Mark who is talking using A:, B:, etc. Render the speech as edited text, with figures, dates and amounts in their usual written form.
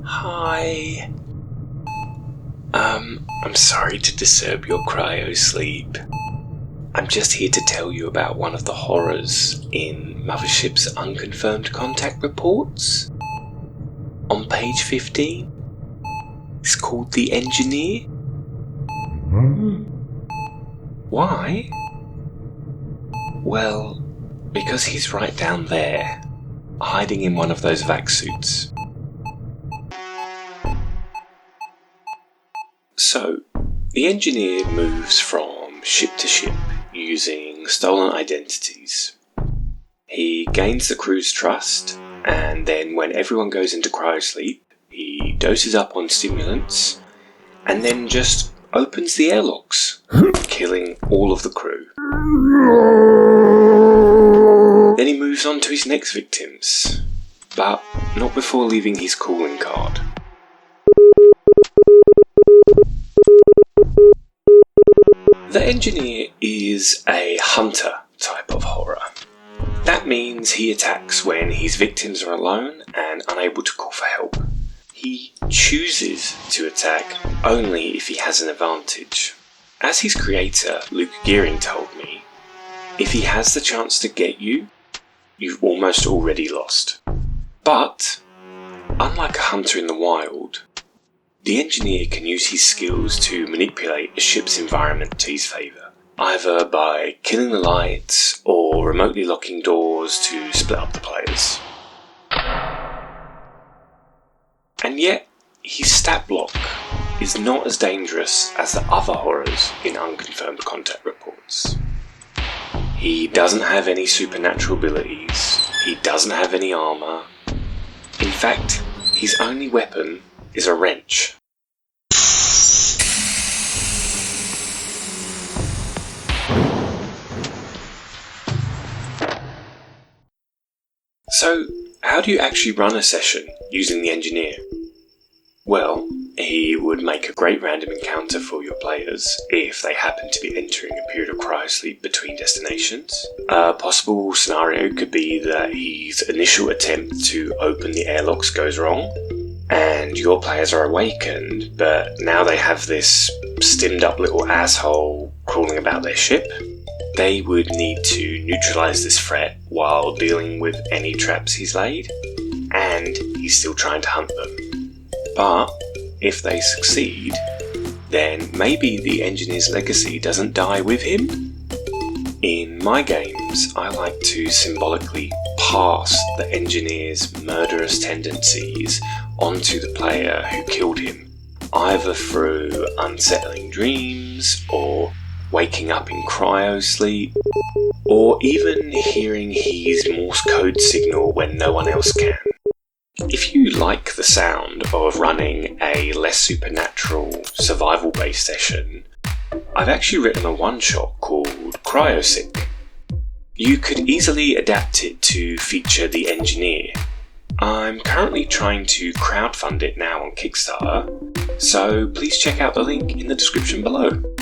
A: Hi. I'm sorry to disturb your cryo sleep. I'm just here to tell you about one of the horrors in Mothership's unconfirmed contact reports. On page 15, it's called The Engineer. Why? Well, because he's right down there, hiding in one of those vac suits. So, the engineer moves from ship to ship using stolen identities. He gains the crew's trust, and then when everyone goes into cryosleep, he doses up on stimulants, and then just opens the airlocks, killing all of the crew. Then he moves on to his next victims, but not before leaving his calling card. The engineer is a hunter type of horror. That means he attacks when his victims are alone and unable to call for help. He chooses to attack only if he has an advantage. As his creator, Luke Gearing, told me, if he has the chance to get you, you've almost already lost. But, unlike a hunter in the wild, the engineer can use his skills to manipulate a ship's environment to his favour, either by killing the lights or remotely locking doors to split up the players. And yet, his stat block is not as dangerous as the other horrors in unconfirmed contact reports. He doesn't have any supernatural abilities, he doesn't have any armour. In fact, his only weapon is a wrench. So, how do you actually run a session using the engineer? Well, he would make a great random encounter for your players if they happen to be entering a period of cryosleep between destinations. A possible scenario could be that his initial attempt to open the airlocks goes wrong, and your players are awakened, but now they have this stimmed up little asshole crawling about their ship. They would need to neutralise this threat while dealing with any traps he's laid, and he's still trying to hunt them. But if they succeed, then maybe the engineer's legacy doesn't die with him. In my games, I like to symbolically pass the engineer's murderous tendencies onto the player who killed him, either through unsettling dreams, or waking up in cryosleep, or even hearing his Morse code signal when no one else can. If you like the sound of running a less supernatural survival-based session, I've actually written a one-shot called Cryosick. You could easily adapt it to feature the engineer. I'm currently trying to crowdfund it now on Kickstarter, so please check out the link in the description below.